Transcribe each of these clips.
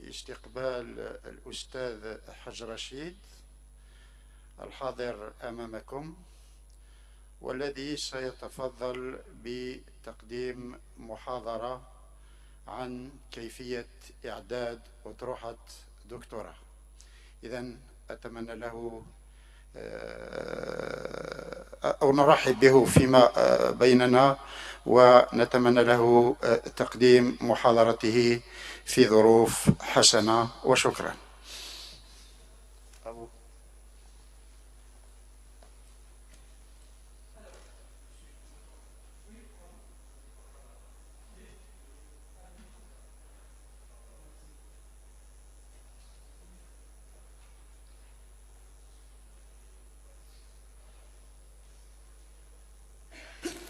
لاستقبال الأستاذ حج رشيد الحاضر أمامكم، والذي سيتفضل بتقديم محاضرة عن كيفية إعداد أطروحة دكتوراه. إذن أتمنى له أو نرحب به فيما بيننا، ونتمنى له تقديم محاضرته في ظروف حسنة، وشكرا.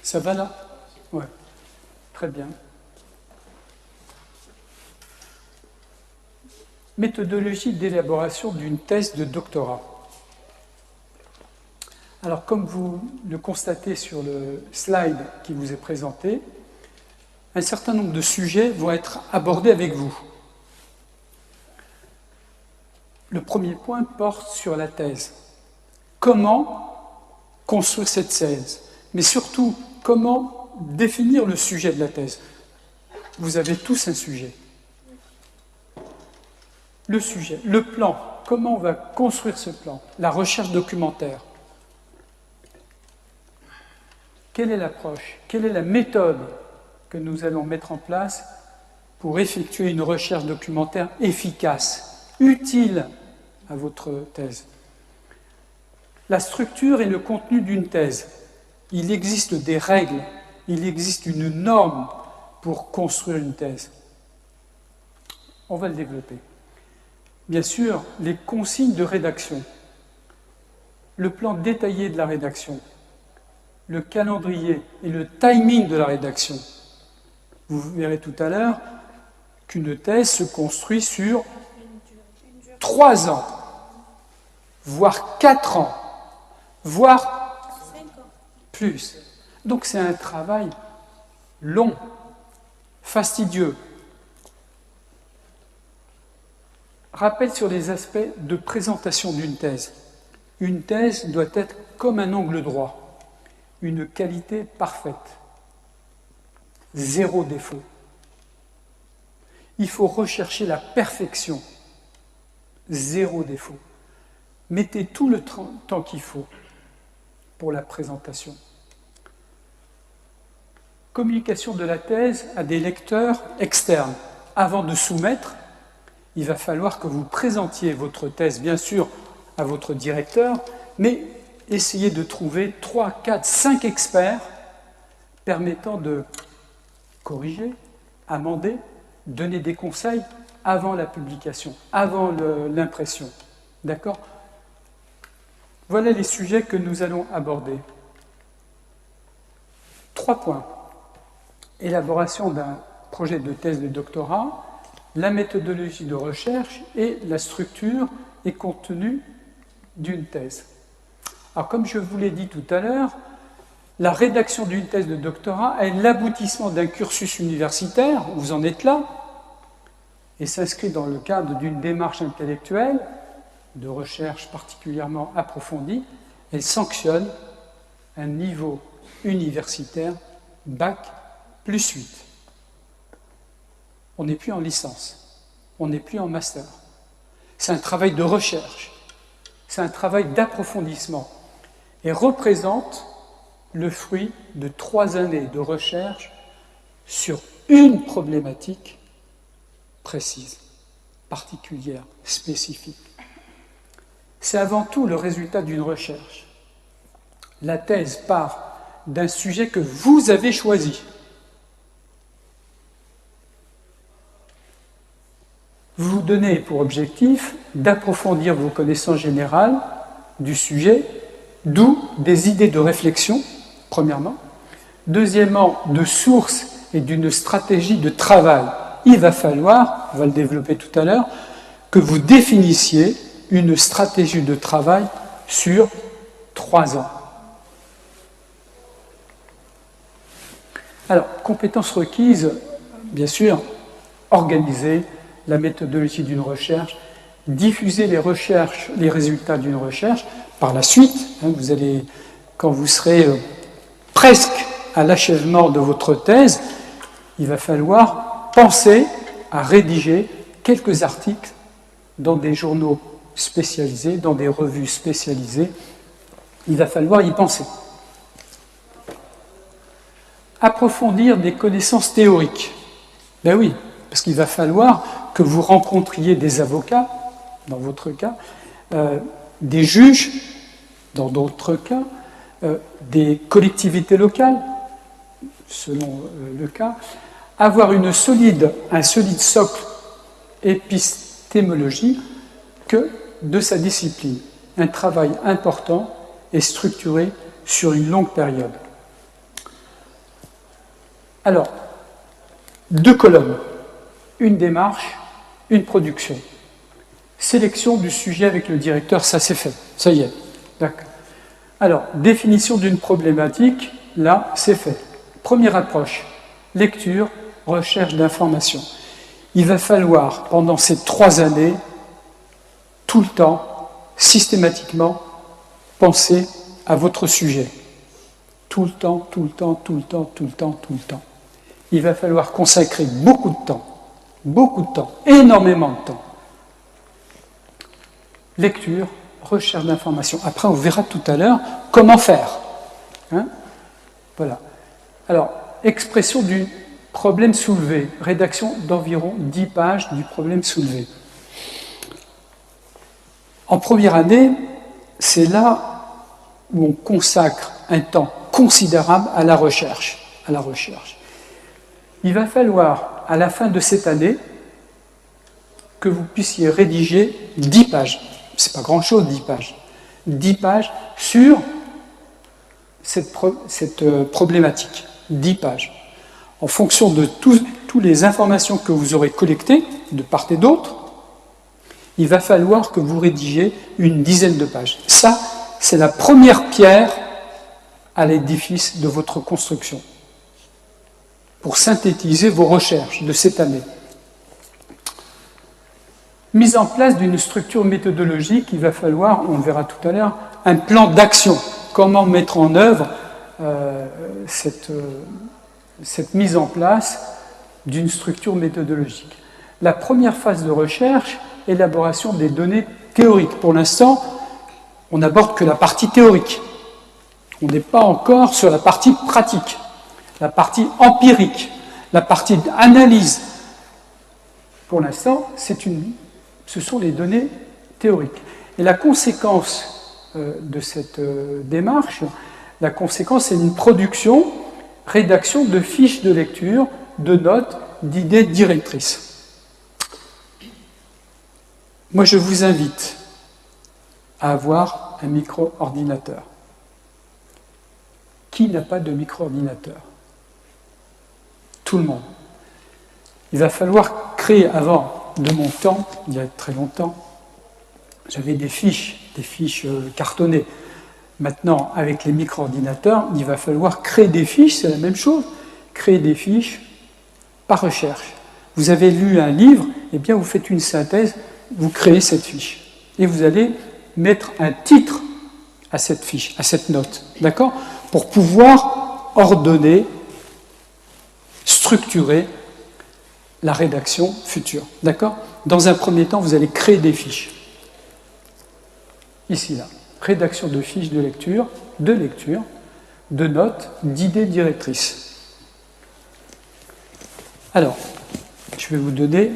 Ça va là? Ouais, très bien. Méthodologie d'élaboration d'une thèse de doctorat. Alors, comme vous le constatez sur le slide qui vous est présenté, un certain nombre de sujets vont être abordés avec vous. Le premier point porte sur la thèse. Comment construire cette thèse? Mais surtout, comment définir le sujet de la thèse? Vous avez tous un sujet. Le sujet, le plan, comment on va construire ce plan? La recherche documentaire. Quelle est l'approche? Quelle est la méthode que nous allons mettre en place pour effectuer une recherche documentaire efficace, utile à votre thèse? La structure et le contenu d'une thèse. Il existe des règles, il existe une norme pour construire une thèse. On va le développer. Bien sûr, les consignes de rédaction, le plan détaillé de la rédaction, le calendrier et le timing de la rédaction. Vous verrez tout à l'heure qu'une thèse se construit sur 3 ans, voire 4 ans, voire 5 ans. Plus. Donc c'est un travail long, fastidieux. Rappel sur les aspects de présentation d'une thèse. Une thèse doit être comme un angle droit, une qualité parfaite, 0 défaut. Il faut rechercher la perfection, 0 défaut. Mettez tout le temps qu'il faut pour la présentation. Communication de la thèse à des lecteurs externes. Avant de soumettre, il va falloir que vous présentiez votre thèse, bien sûr, à votre directeur, mais essayez de trouver 3, 4, 5 experts permettant de corriger, amender, donner des conseils avant la publication, avant l'impression. D'accord ? Voilà les sujets que nous allons aborder. 3 points. Élaboration d'un projet de thèse de doctorat, la méthodologie de recherche et la structure et contenu d'une thèse. Alors, comme je vous l'ai dit tout à l'heure, la rédaction d'une thèse de doctorat est l'aboutissement d'un cursus universitaire, vous en êtes là, et s'inscrit dans le cadre d'une démarche intellectuelle de recherche particulièrement approfondie. Elle sanctionne un niveau universitaire Bac plus 8. On n'est plus en licence, on n'est plus en master. C'est un travail de recherche, c'est un travail d'approfondissement et représente le fruit de 3 années de recherche sur une problématique précise, particulière, spécifique. C'est avant tout le résultat d'une recherche. La thèse part d'un sujet que vous avez choisi. Vous vous donnez pour objectif d'approfondir vos connaissances générales du sujet, d'où des idées de réflexion, premièrement. Deuxièmement, de sources et d'une stratégie de travail. Il va falloir, on va le développer tout à l'heure, que vous définissiez une stratégie de travail sur 3 ans. Alors, compétences requises, bien sûr, organiser, la méthodologie d'une recherche, diffuser les résultats d'une recherche. Par la suite, vous allez, quand vous serez presque à l'achèvement de votre thèse, il va falloir penser à rédiger quelques articles dans des journaux spécialisés, dans des revues spécialisées. Il va falloir y penser. Approfondir des connaissances théoriques. Ben oui, parce qu'il va falloir que vous rencontriez des avocats, dans votre cas, des juges, dans d'autres cas, des collectivités locales, selon le cas, avoir un solide socle épistémologique de sa discipline, un travail important et structuré sur une longue période. Alors, 2 colonnes, une démarche, une production. Sélection du sujet avec le directeur, ça c'est fait, ça y est. D'accord. Alors, définition d'une problématique, là c'est fait. Première approche, lecture, recherche d'informations. Il va falloir, pendant ces 3 années, tout le temps, systématiquement, penser à votre sujet. Tout le temps, tout le temps, tout le temps, tout le temps, tout le temps. Il va falloir consacrer beaucoup de temps, énormément de temps. Lecture, recherche d'informations. Après, on verra tout à l'heure comment faire. Voilà. Alors, expression du problème soulevé. Rédaction d'environ 10 pages du problème soulevé. En première année, c'est là où on consacre un temps considérable à la recherche. Il va falloir, à la fin de cette année, que vous puissiez rédiger 10 pages. C'est pas grand-chose, 10 pages. 10 pages sur cette problématique. 10 pages. En fonction de toutes les informations que vous aurez collectées, de part et d'autre, il va falloir que vous rédigiez une dizaine de pages. Ça, c'est la première pierre à l'édifice de votre construction, pour synthétiser vos recherches de cette année. Mise en place d'une structure méthodologique, il va falloir, on le verra tout à l'heure, un plan d'action. Comment mettre en œuvre cette mise en place d'une structure méthodologique. La première phase de recherche, élaboration des données théoriques. Pour l'instant, on n'aborde que la partie théorique. On n'est pas encore sur la partie pratique, la partie empirique, la partie analyse. Pour l'instant, ce sont les données théoriques. Et la conséquence de cette démarche, la conséquence, c'est une production, rédaction de fiches de lecture, de notes, d'idées directrices. Moi, je vous invite à avoir un micro-ordinateur. Qui n'a pas de micro-ordinateur? Tout le monde. Il va falloir créer, avant de mon temps, il y a très longtemps, j'avais des fiches cartonnées. Maintenant, avec les micro-ordinateurs, il va falloir créer des fiches, c'est la même chose, créer des fiches par recherche. Vous avez lu un livre, eh bien vous faites une synthèse, vous créez cette fiche. Et vous allez mettre un titre à cette fiche, à cette note, d'accord? Pour pouvoir ordonner, structurer la rédaction future, d'accord? Dans un premier temps, vous allez créer des fiches. Ici, là. Rédaction de fiches de lecture, de notes, d'idées directrices. Alors, je vais vous donner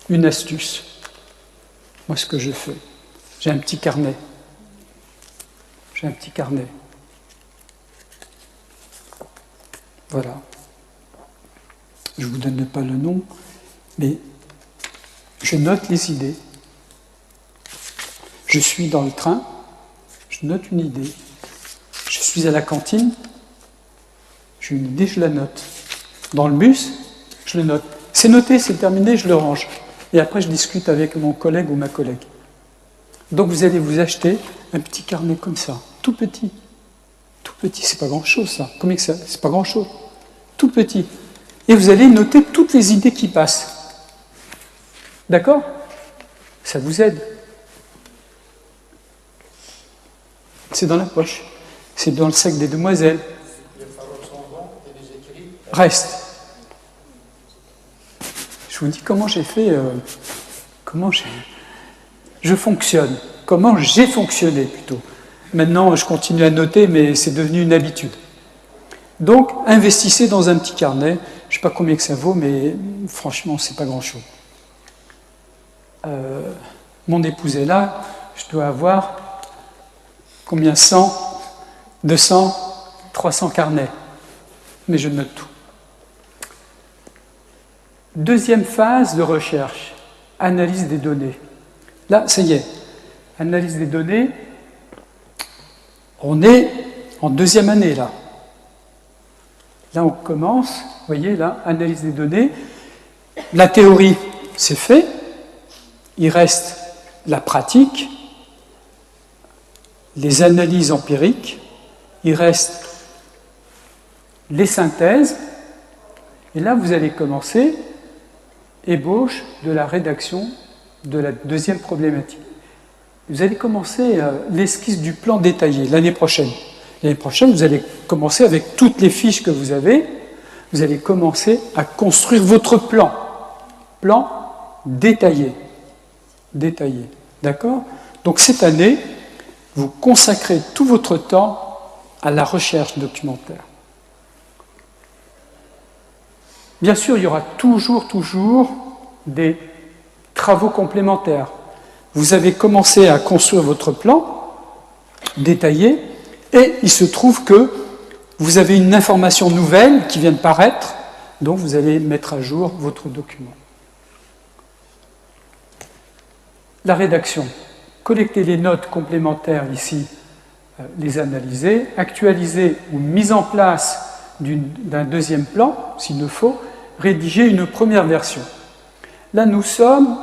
une astuce. Moi, ce que je fais, j'ai un petit carnet. Voilà. Je ne vous donne pas le nom, mais je note les idées. Je suis dans le train, je note une idée. Je suis à la cantine, j'ai une idée, je la note. Dans le bus, je le note. C'est noté, c'est terminé, je le range. Et après, je discute avec mon collègue ou ma collègue. Donc, vous allez vous acheter un petit carnet comme ça, tout petit. Tout petit, c'est pas grand-chose, ça. Combien que ça? C'est pas grand-chose. Tout petit. Et vous allez noter toutes les idées qui passent. D'accord? Ça vous aide. C'est dans la poche. C'est dans le sac des demoiselles. Reste. Je vous dis comment j'ai fait, je fonctionne, comment j'ai fonctionné plutôt. Maintenant, je continue à noter, mais c'est devenu une habitude. Donc, investissez dans un petit carnet. Je ne sais pas combien que ça vaut, mais franchement, c'est pas grand-chose. Mon épouse est là, je dois avoir combien 100, 200, 300 carnets. Mais je note tout. Deuxième phase de recherche, analyse des données. Là, ça y est, analyse des données, on est en deuxième année là. Là, on commence, vous voyez là, analyse des données. La théorie, c'est fait. Il reste la pratique, les analyses empiriques, il reste les synthèses, et là, vous allez commencer ébauche de la rédaction de la deuxième problématique. Vous allez commencer l'esquisse du plan détaillé l'année prochaine. L'année prochaine, vous allez commencer avec toutes les fiches que vous avez, vous allez commencer à construire votre plan. Plan détaillé. Détaillé. D'accord? Donc cette année, vous consacrez tout votre temps à la recherche documentaire. Bien sûr, il y aura toujours des travaux complémentaires. Vous avez commencé à construire votre plan détaillé et il se trouve que vous avez une information nouvelle qui vient de paraître, donc vous allez mettre à jour votre document. La rédaction. Collecter les notes complémentaires ici, les analyser, actualiser ou mise en place d'un deuxième plan, s'il le faut, rédiger une première version. Là, nous sommes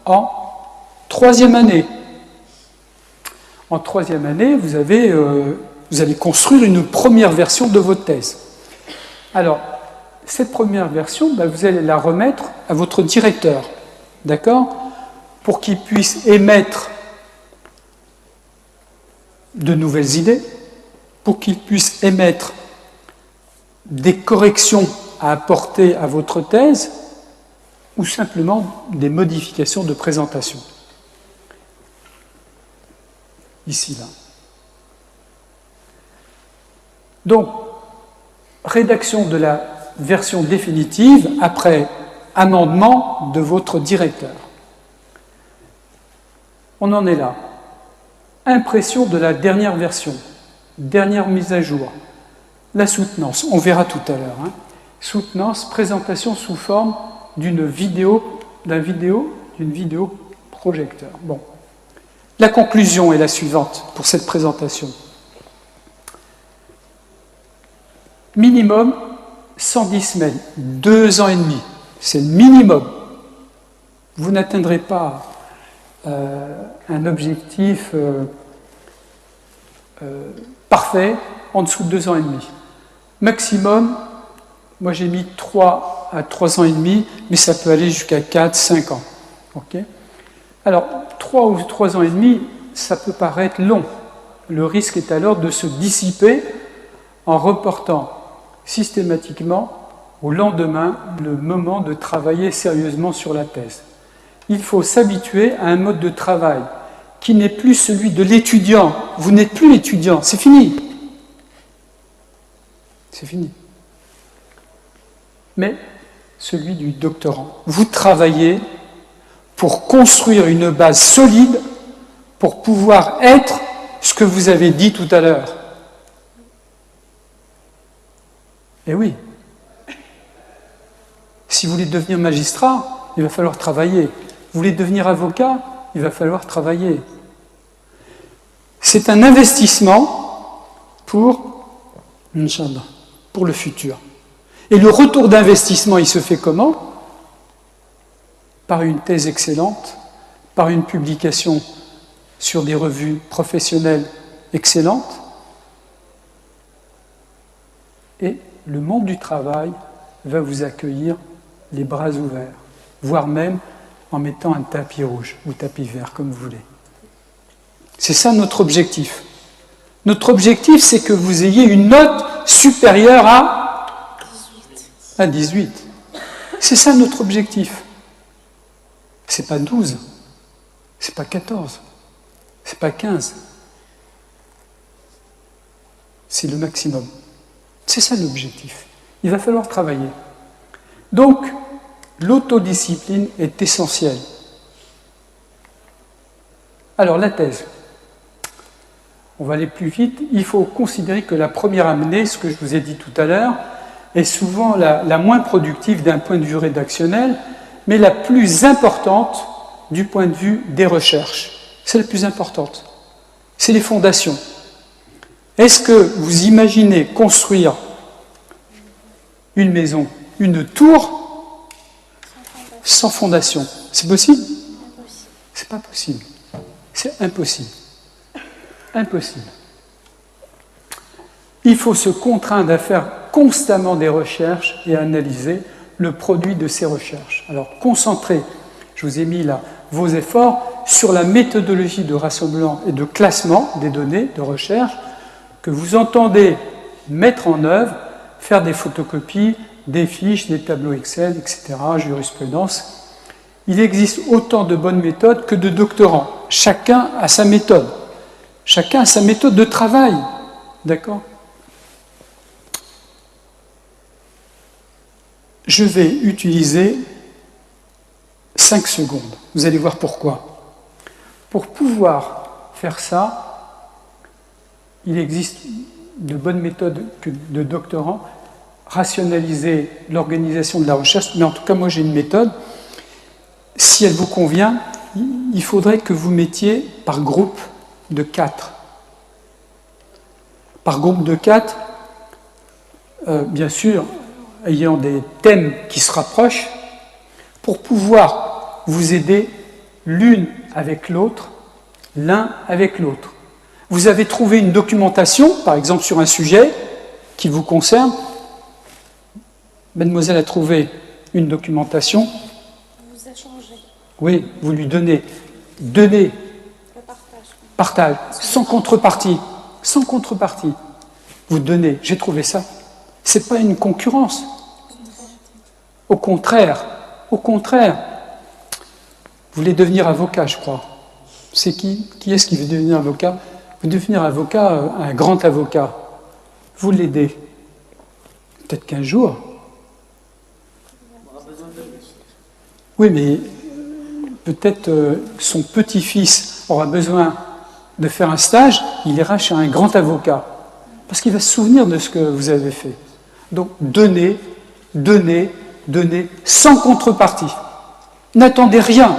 en troisième année. En troisième année, vous allez construire une première version de votre thèse. Alors, cette première version, vous allez la remettre à votre directeur, d'accord ? Pour qu'il puisse émettre de nouvelles idées, pour qu'il puisse émettre des corrections à apporter à votre thèse ou simplement des modifications de présentation. Ici, là. Donc, rédaction de la version définitive après amendement de votre directeur. On en est là. Impression de la dernière version, dernière mise à jour. La soutenance, on verra tout à l'heure. Soutenance, présentation sous forme d'une vidéo projecteur. Bon. La conclusion est la suivante pour cette présentation. Minimum 110 semaines, 2 ans et demi. C'est le minimum. Vous n'atteindrez pas un objectif parfait en dessous de 2 ans et demi. Maximum, moi j'ai mis 3 à 3 ans et demi, mais ça peut aller jusqu'à 4, 5 ans. Okay ? Alors, 3 ou 3 ans et demi, ça peut paraître long. Le risque est alors de se dissiper en reportant systématiquement au lendemain le moment de travailler sérieusement sur la thèse. Il faut s'habituer à un mode de travail qui n'est plus celui de l'étudiant. Vous n'êtes plus l'étudiant, c'est fini. C'est fini. Mais celui du doctorant. Vous travaillez pour construire une base solide pour pouvoir être ce que vous avez dit tout à l'heure. Eh oui. Si vous voulez devenir magistrat, il va falloir travailler. Vous voulez devenir avocat, il va falloir travailler. C'est un investissement pour le futur. Et le retour d'investissement, il se fait comment ? Par une thèse excellente, par une publication sur des revues professionnelles excellentes. Et le monde du travail va vous accueillir les bras ouverts, voire même en mettant un tapis rouge ou tapis vert, comme vous voulez. C'est ça notre objectif. Notre objectif, c'est que vous ayez une note supérieure à 18. C'est ça notre objectif. C'est pas 12, c'est pas 14, c'est pas 15. C'est le maximum. C'est ça l'objectif. Il va falloir travailler. Donc, l'autodiscipline est essentielle. Alors, la thèse. On va aller plus vite. Il faut considérer que la première année, ce que je vous ai dit tout à l'heure, est souvent la moins productive d'un point de vue rédactionnel, mais la plus importante du point de vue des recherches. C'est la plus importante. C'est les fondations. Est-ce que vous imaginez construire une maison, une tour, sans fondation? C'est possible? C'est pas possible. C'est impossible. Impossible. Il faut se contraindre à faire constamment des recherches et à analyser le produit de ces recherches. Alors, concentrez, je vous ai mis là vos efforts sur la méthodologie de rassemblement et de classement des données de recherche que vous entendez mettre en œuvre, faire des photocopies, des fiches, des tableaux Excel, etc., jurisprudence. Il existe autant de bonnes méthodes que de doctorants. Chacun a sa méthode. Chacun a sa méthode de travail. D'accord ? Je vais utiliser 5 secondes. Vous allez voir pourquoi. Pour pouvoir faire ça, il existe de bonnes méthodes de doctorants, rationaliser l'organisation de la recherche, mais en tout cas, moi j'ai une méthode. Si elle vous convient, il faudrait que vous mettiez par groupe de 4. Par groupe de 4, bien sûr, ayant des thèmes qui se rapprochent, pour pouvoir vous aider l'une avec l'autre, l'un avec l'autre. Vous avez trouvé une documentation, par exemple sur un sujet qui vous concerne. Mademoiselle a trouvé une documentation. Vous échangez. Oui, vous lui donnez. Donnez. Le partage. Partage, sans contrepartie. Sans contrepartie. Vous donnez. J'ai trouvé ça. Ce n'est pas une concurrence. Au contraire. Au contraire. Vous voulez devenir avocat, je crois. C'est qui? Qui est-ce qui veut devenir avocat? Vous devenir avocat, un grand avocat. Vous l'aidez. Peut-être qu'un jour. Oui, mais peut-être son petit-fils aura besoin de faire un stage, il ira chez un grand avocat. Parce qu'il va se souvenir de ce que vous avez fait. Donc, donnez, donnez, donnez, sans contrepartie. N'attendez rien.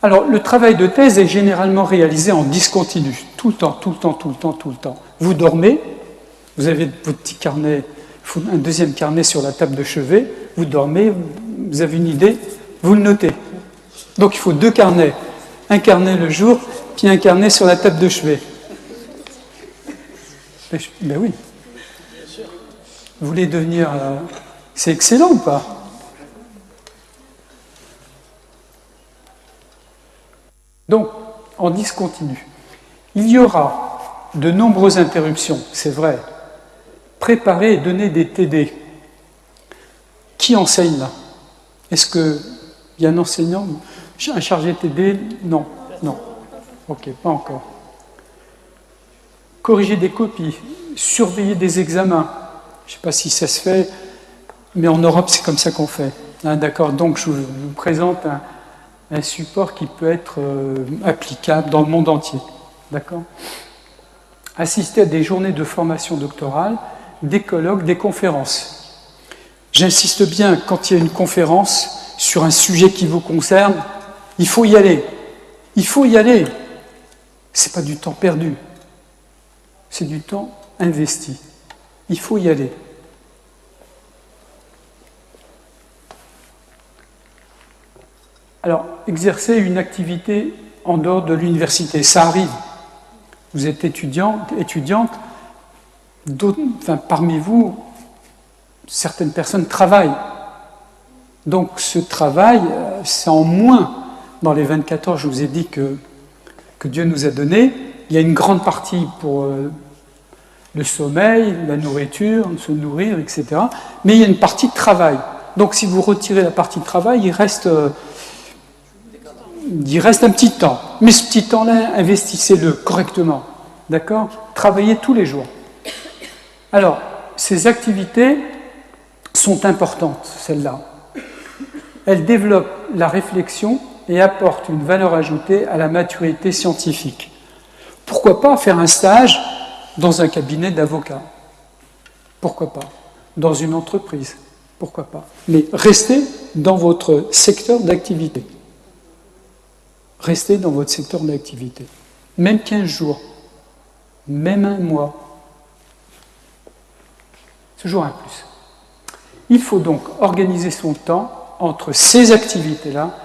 Alors, le travail de thèse est généralement réalisé en discontinu, tout le temps, tout le temps, tout le temps, tout le temps. Vous dormez, vous avez votre petit carnet, un deuxième carnet sur la table de chevet, vous dormez, vous avez une idée, vous le notez. Donc il faut 2 carnets, un carnet le jour, puis un carnet sur la table de chevet. Ben oui. Vous voulez devenir... c'est excellent ou pas? Donc, en discontinu, il y aura de nombreuses interruptions, c'est vrai. Préparer et donner des TD. Qui enseigne là? Est-ce qu'il y a un enseignant? Un chargé TD? Non, non. Ok, pas encore. Corriger des copies, surveiller des examens. Je ne sais pas si ça se fait, mais en Europe, c'est comme ça qu'on fait. Hein, d'accord, donc je vous présente un support qui peut être applicable dans le monde entier. D'accord? Assister à des journées de formation doctorale, des colloques, des conférences. J'insiste bien, quand il y a une conférence sur un sujet qui vous concerne, il faut y aller. Il faut y aller. Ce n'est pas du temps perdu. C'est du temps investi. Il faut y aller. Alors, exercer une activité en dehors de l'université, ça arrive. Vous êtes étudiante, parmi vous, certaines personnes travaillent. Donc ce travail, c'est en moins. Dans les 24 heures, je vous ai dit que Dieu nous a donné. Il y a une grande partie pour le sommeil, la nourriture, se nourrir, etc. Mais il y a une partie de travail. Donc si vous retirez la partie de travail, il reste un petit temps. Mais ce petit temps-là, investissez-le correctement. D'accord ? Travaillez tous les jours. Alors, ces activités sont importantes, celles-là. Elles développent la réflexion et apportent une valeur ajoutée à la maturité scientifique. Pourquoi pas faire un stage dans un cabinet d'avocat? Pourquoi pas? Dans une entreprise? Pourquoi pas? Mais restez dans votre secteur d'activité. Restez dans votre secteur d'activité. Même 15 jours, même un mois. Toujours un plus. Il faut donc organiser son temps entre ces activités-là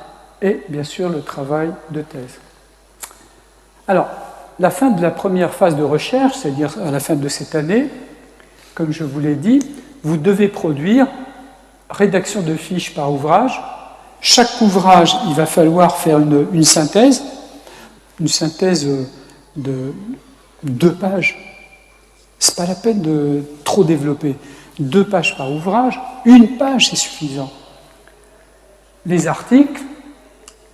et, bien sûr, le travail de thèse. Alors, la fin de la première phase de recherche, c'est-à-dire à la fin de cette année, comme je vous l'ai dit, vous devez produire rédaction de fiches par ouvrage. Chaque ouvrage, il va falloir faire une synthèse de 2 pages. C'est pas la peine de trop développer. 2 pages par ouvrage, 1 page, c'est suffisant. Les articles,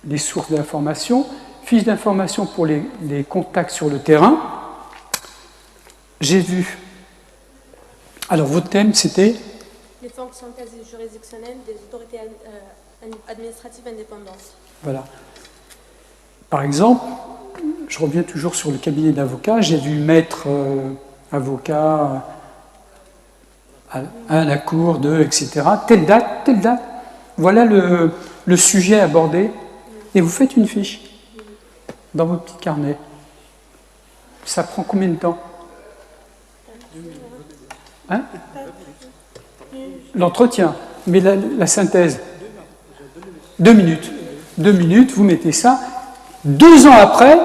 les sources d'information, fiches d'information pour les contacts sur le terrain. J'ai vu. Alors, votre thème, c'était Les fonctions juridictionnelles des autorités administratives indépendantes. Voilà. Par exemple, je reviens toujours sur le cabinet d'avocats. J'ai vu maître avocat à la cour de, etc. Telle date, telle date. Voilà le sujet abordé. Et vous faites une fiche dans votre petit carnet. Ça prend combien de temps? Hein? L'entretien. Mais la synthèse? 2 minutes. 2 minutes, vous mettez ça. 2 ans après,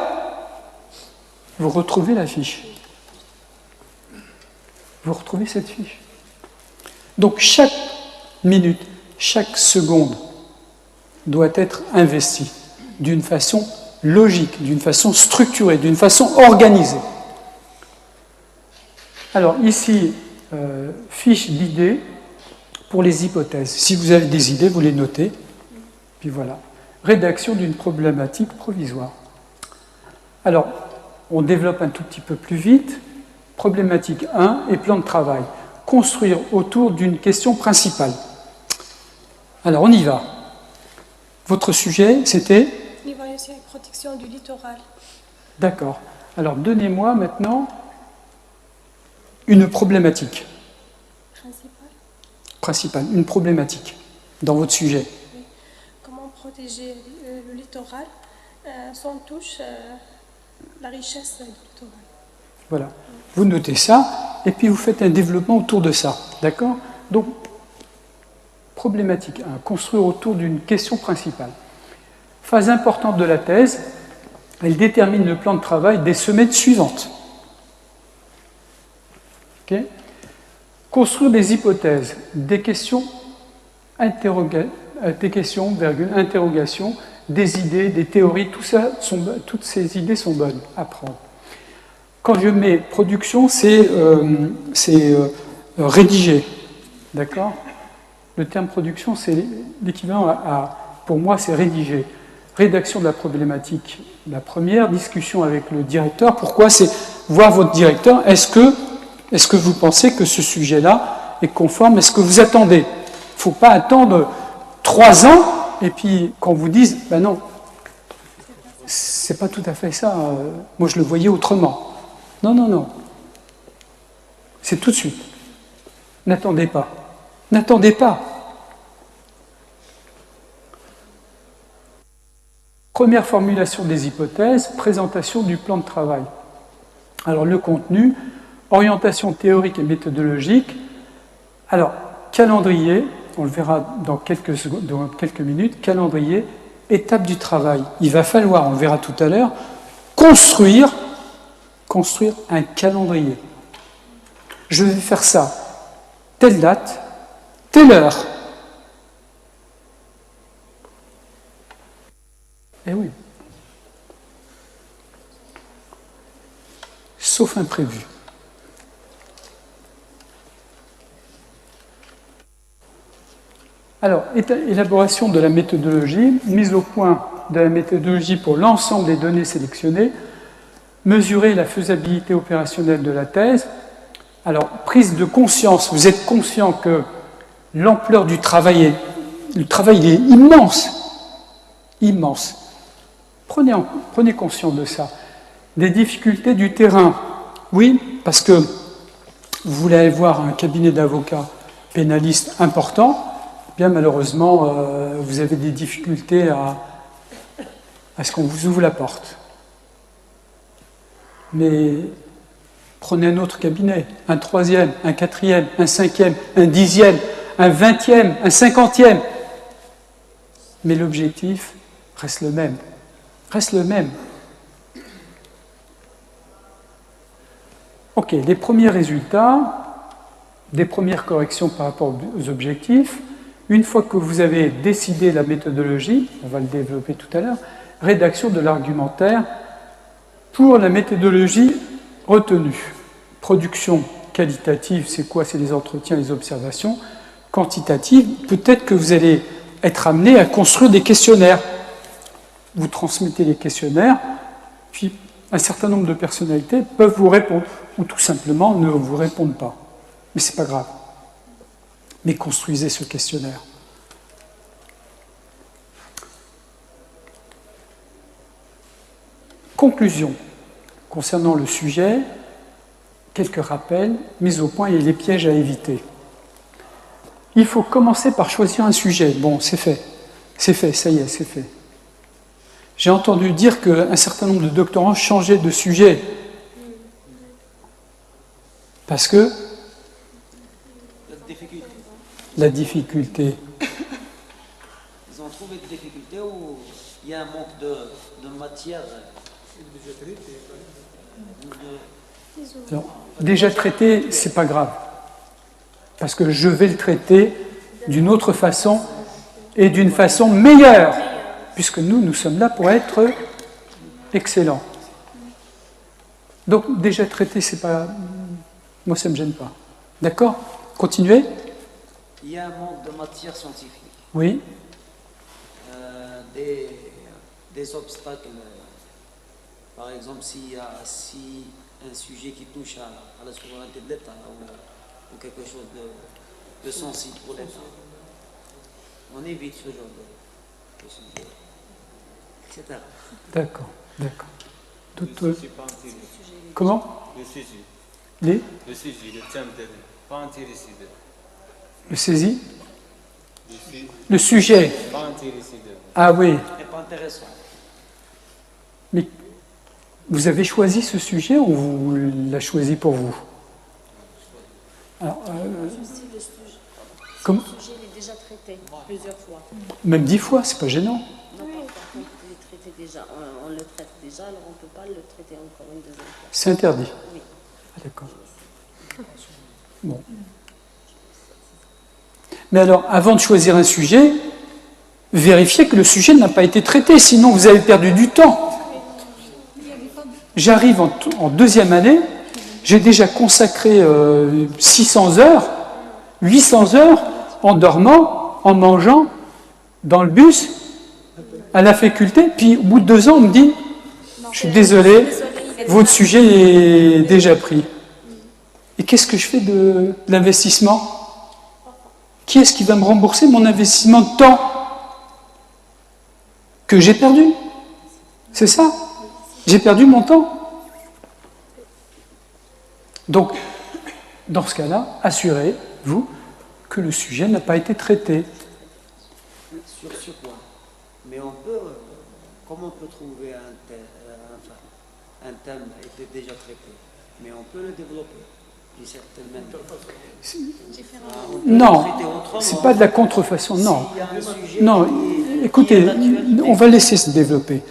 vous retrouvez la fiche. Vous retrouvez cette fiche. Donc chaque minute, chaque seconde doit être investie d'une façon logique, d'une façon structurée, d'une façon organisée. Alors ici, fiche d'idées pour les hypothèses. Si vous avez des idées, vous les notez. Puis voilà. Rédaction d'une problématique provisoire. Alors, on développe un tout petit peu plus vite. Problématique 1 et plan de travail. Construire autour d'une question principale. Alors, on y va. Votre sujet, c'était ? L'évaluation et protection du littoral. D'accord. Alors, donnez-moi maintenant une problématique. Principale, une problématique dans votre sujet. Oui. Comment protéger le littoral sans touche la richesse du littoral. Voilà. Vous notez ça, et puis vous faites un développement autour de ça. D'accord? Donc, problématique 1, construire autour d'une question principale. Phase importante de la thèse, elle détermine le plan de travail des semaines suivantes. Okay? Construire des hypothèses, des questions, interrogations, des idées, des théories, toutes ces idées sont bonnes à prendre. Quand je mets production, c'est rédiger. D'accord? Le terme production, c'est l'équivalent pour moi, c'est rédiger. Rédaction de la problématique, la première, discussion avec le directeur. Pourquoi? C'est voir votre directeur. Est-ce que vous pensez que ce sujet-là est conforme? Est-ce que vous attendez? Il ne faut pas attendre 3 ans et puis qu'on vous dise, ben non, c'est pas tout à fait ça. Moi, je le voyais autrement. Non, non, non. C'est tout de suite. N'attendez pas. N'attendez pas. Première formulation des hypothèses, présentation du plan de travail. Alors, le contenu, orientation théorique et méthodologique. Alors, calendrier, on le verra dans quelques minutes, calendrier, étape du travail. Il va falloir, on le verra tout à l'heure, construire un calendrier. Je vais faire ça, telle date, Telle heure. Eh oui. Sauf imprévu. Alors, élaboration de la méthodologie, mise au point de la méthodologie pour l'ensemble des données sélectionnées, mesurer la faisabilité opérationnelle de la thèse. Alors, prise de conscience, vous êtes conscient que l'ampleur du travail est immense, immense. Prenez conscience de ça. Des difficultés du terrain, oui, parce que vous voulez aller voir un cabinet d'avocats pénalistes important, bien malheureusement, vous avez des difficultés à ce qu'on vous ouvre la porte. Mais prenez un autre cabinet, un troisième, un quatrième, un cinquième, un dixième, un vingtième, un cinquantième. Mais l'objectif reste le même. Reste le même. Ok, les premiers résultats, des premières corrections par rapport aux objectifs. Une fois que vous avez décidé la méthodologie, on va le développer tout à l'heure, rédaction de l'argumentaire pour la méthodologie retenue. Production qualitative, c'est quoi? C'est les entretiens, les observations. Quantitative, peut-être que vous allez être amené à construire des questionnaires. Vous transmettez les questionnaires, puis un certain nombre de personnalités peuvent vous répondre, ou tout simplement ne vous répondent pas. Mais ce n'est pas grave. Mais construisez ce questionnaire. Conclusion. Concernant le sujet, quelques rappels, mise au point et les pièges à éviter. Il faut commencer par choisir un sujet. Bon, c'est fait. C'est fait, ça y est, c'est fait. J'ai entendu dire qu'un certain nombre de doctorants changeaient de sujet. Parce que la difficulté. Ils ont trouvé des difficultés où il y a un manque de matière. Alors, déjà traité, c'est pas grave. Parce que je vais le traiter d'une autre façon et d'une façon meilleure. Puisque nous sommes là pour être excellents. Donc, déjà traité, c'est pas. Moi, ça ne me gêne pas. D'accord? Continuez. Il y a un manque de matière scientifique. Oui. Des obstacles. Par exemple, si un sujet qui touche à la souveraineté de l'État ou quelque chose de sensible pour l'État, on évite ce genre de sujet, etc. D'accord, d'accord. Comment? Le sujet. Le sujet, le thème, pas intéressé. Le saisie? Le sujet. Pas intéressé. Ah oui. C'est pas intéressant. Mais vous avez choisi ce sujet ou vous l'a choisi pour vous? Alors, comment? Le sujet est déjà traité plusieurs fois. Même 10 fois, c'est pas gênant. Non, par contre, il est traité déjà. On le traite déjà, alors on ne peut pas le traiter encore une deuxième fois. C'est interdit. Oui. Ah, d'accord. Bon. Mais alors, avant de choisir un sujet, vérifiez que le sujet n'a pas été traité, sinon vous avez perdu du temps. J'arrive en deuxième année, j'ai déjà consacré 600 heures, 800 heures en dormant, en mangeant, dans le bus, à la faculté, puis au bout de 2 ans, on me dit « Je suis désolé, votre sujet est déjà pris ». Et qu'est-ce que je fais de l'investissement? Qui est-ce qui va me rembourser mon investissement de temps que j'ai perdu? C'est ça? J'ai perdu mon temps. Donc, dans ce cas-là, assurez-vous que le sujet n'a pas été traité. Sur ce point. Mais comment on peut trouver un thème était déjà traité, mais on peut le développer d'une certaine manière. Non, c'est pas de la contrefaçon, non. Non, écoutez, on va laisser se développer.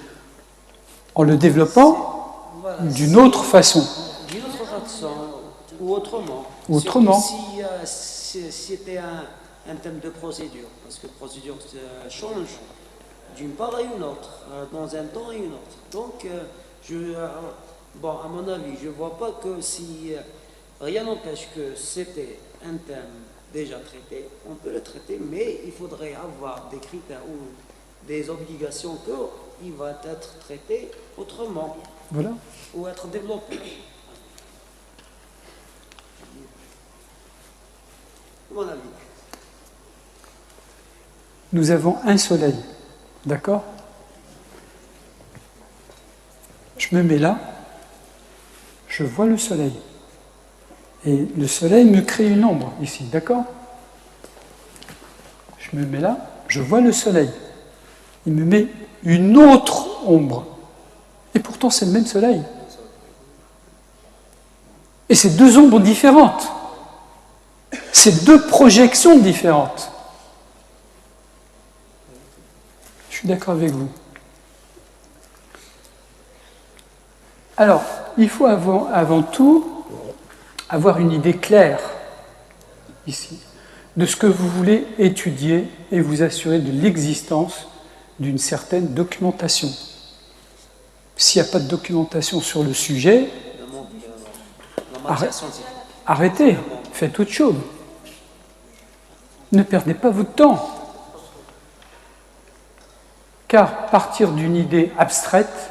En le développant d'une autre façon. D'une autre façon, ou autrement. Autrement. Si c'était un thème de procédure, parce que procédure change d'une part à une autre, dans un temps et une autre. Donc, bon, à mon avis, je ne vois pas que si rien n'empêche que c'était un thème déjà traité, on peut le traiter, mais il faudrait avoir des critères ou des obligations qu'il va être traité autrement Voilà. ou être développé. À mon avis. Nous avons un soleil, d'accord? Je me mets là, je vois le soleil. Et le soleil me crée une ombre ici, d'accord? Je me mets là, je vois le soleil. Il me met une autre ombre. Et pourtant, c'est le même soleil. Et c'est deux ombres différentes. C'est deux projections différentes. Je suis d'accord avec vous. Alors, il faut avant tout avoir une idée claire, ici, de ce que vous voulez étudier et vous assurer de l'existence d'une certaine documentation. S'il n'y a pas de documentation sur le sujet, arrêtez, faites autre chose. Ne perdez pas votre temps. Car partir d'une idée abstraite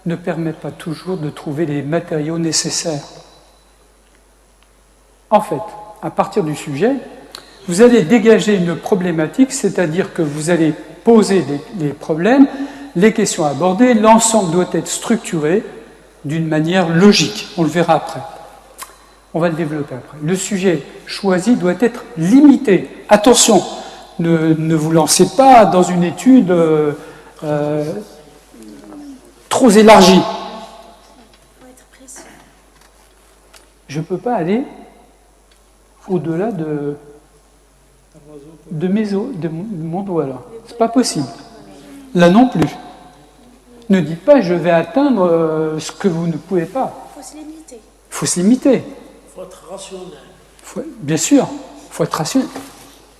ne permet pas toujours de trouver les matériaux nécessaires. En fait, à partir du sujet, vous allez dégager une problématique, c'est-à-dire que vous allez poser les problèmes, les questions abordées, l'ensemble doit être structuré d'une manière logique. On le verra après. On va le développer après. Le sujet choisi doit être limité. Attention, ne vous lancez pas dans une étude trop élargie. Je ne peux pas aller au-delà de mon doigt là. C'est pas possible. Là non plus. Ne dites pas je vais atteindre ce que vous ne pouvez pas. Il faut se limiter. Il faut se limiter. Il faut être rationnel. Bien sûr, il faut être rationnel. Il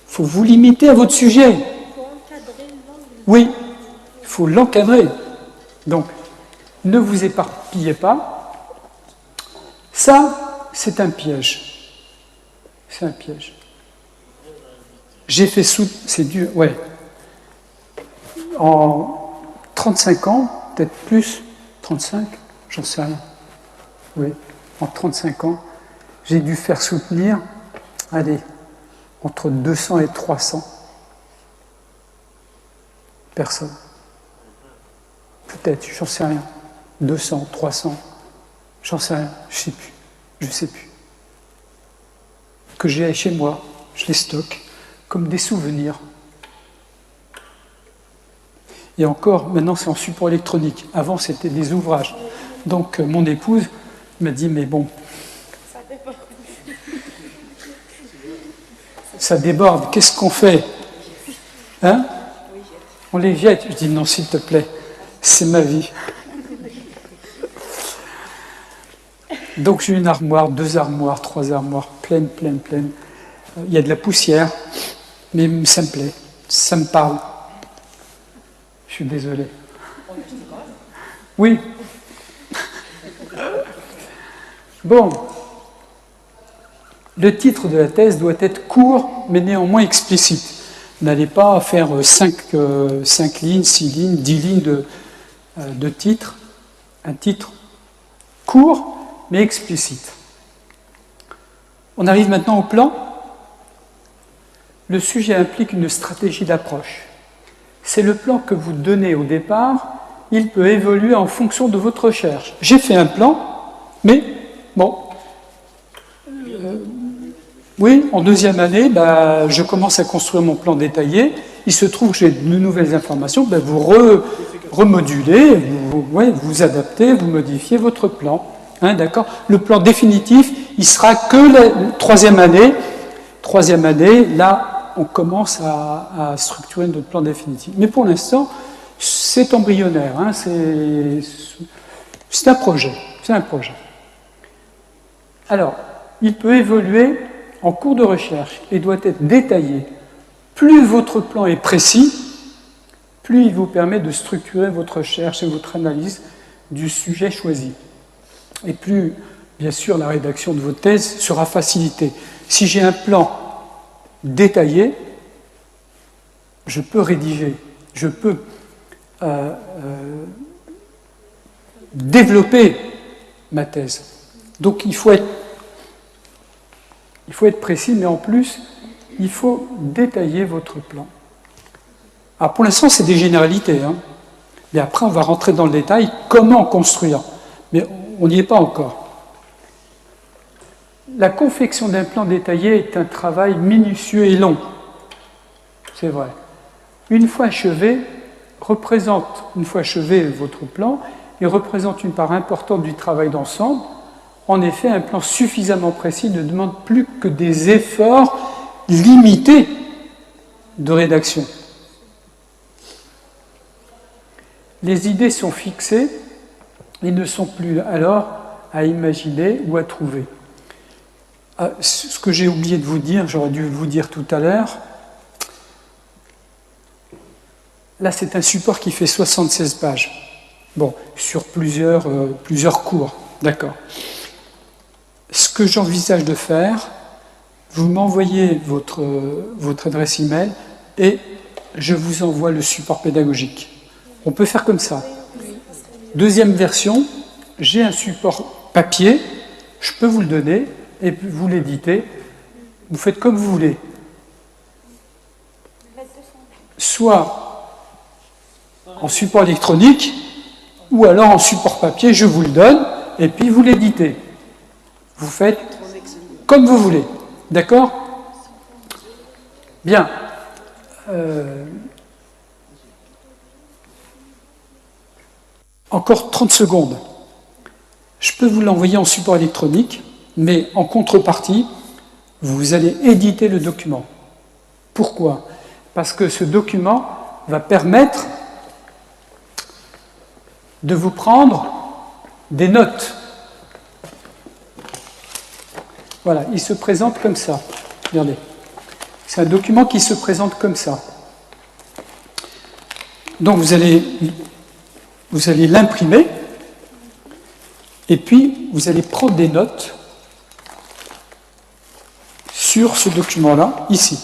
faut vous limiter à votre sujet. Il faut encadrer l'angle. Oui, il faut l'encadrer. Donc, ne vous éparpillez pas. Ça, c'est un piège. C'est un piège. J'ai fait c'est dur, ouais. En 35 ans, peut-être plus, 35, j'en sais rien. Oui, en 35 ans, j'ai dû faire soutenir, allez, entre 200 et 300 personnes. Peut-être, j'en sais rien. 200, 300, j'en sais rien, je sais plus. Que j'ai chez moi, je les stocke comme des souvenirs. Et encore, maintenant c'est en support électronique. Avant c'était des ouvrages. Donc mon épouse m'a dit, mais bon, ça déborde, qu'est-ce qu'on fait? Hein? On les jette. Je dis, non, s'il te plaît, c'est ma vie. Donc j'ai une armoire, 2 armoires, 3 armoires, pleines. Il y a de la poussière, mais ça me plaît, ça me parle. Je suis désolé. Oui. Bon. Le titre de la thèse doit être court, mais néanmoins explicite. N'allez pas faire 5 lignes, 6 lignes, 10 lignes de titre. Un titre court, mais explicite. On arrive maintenant au plan. Le sujet implique une stratégie d'approche. C'est le plan que vous donnez au départ, il peut évoluer en fonction de votre recherche. J'ai fait un plan, mais bon, oui, en 2e année, je commence à construire mon plan détaillé. Il se trouve que j'ai de nouvelles informations, vous remodulez, vous adaptez, vous modifiez votre plan. Hein, d'accord ? Le plan définitif, il sera que la 3e année. 3e année, là, on commence à structurer notre plan définitif. Mais pour l'instant, c'est embryonnaire. Hein, c'est un projet. C'est un projet. Alors, il peut évoluer en cours de recherche et doit être détaillé Plus votre plan est précis, plus il vous permet de structurer votre recherche et votre analyse du sujet choisi. Et plus, bien sûr, la rédaction de vos thèses sera facilitée. Si j'ai un plan détaillé, je peux rédiger, je peux développer ma thèse. Donc il faut être précis, mais en plus, il faut détailler votre plan. Alors pour l'instant, c'est des généralités, hein. Mais après, on va rentrer dans le détail, comment construire. Mais on n'y est pas encore. La confection d'un plan détaillé est un travail minutieux et long. C'est vrai. Une fois achevé, votre plan, il représente une part importante du travail d'ensemble. En effet, un plan suffisamment précis ne demande plus que des efforts limités de rédaction. Les idées sont fixées et ne sont plus alors à imaginer ou à trouver. Ce que j'ai oublié de vous dire, j'aurais dû vous dire tout à l'heure, là c'est un support qui fait 76 pages. Bon, sur plusieurs cours, d'accord. Ce que j'envisage de faire, vous m'envoyez votre adresse email et je vous envoie le support pédagogique. On peut faire comme ça. Deuxième version, j'ai un support papier, je peux vous le donner et vous l'éditez. Vous faites comme vous voulez. Soit en support électronique ou alors en support papier, je vous le donne et puis vous l'éditez. Vous faites comme vous voulez. D'accord ? Bien. Encore 30 secondes. Je peux vous l'envoyer en support électronique, mais en contrepartie, vous allez éditer le document. Pourquoi ? Parce que ce document va permettre de vous prendre des notes. Voilà, il se présente comme ça. Regardez. C'est un document qui se présente comme ça. Donc vous allez l'imprimer et puis vous allez prendre des notes sur ce document-là, ici.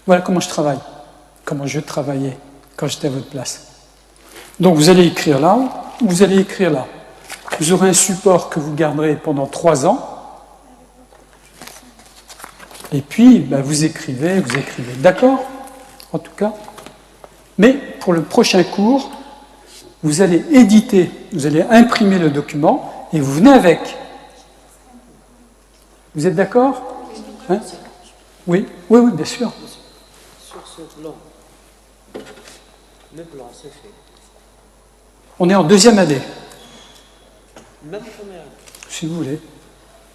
Voilà comment je travaille, comment je travaillais quand j'étais à votre place. Donc vous allez écrire là, vous allez écrire là. Vous aurez un support que vous garderez pendant 3 ans. Et puis, vous écrivez. D'accord ? En tout cas. Mais pour le prochain cours, vous allez éditer, vous allez imprimer le document et vous venez avec. Vous êtes d'accord ? Hein ? Oui, bien sûr. Sur ce plan, le plan se fait. On est en 2e année, Même première année. si vous voulez.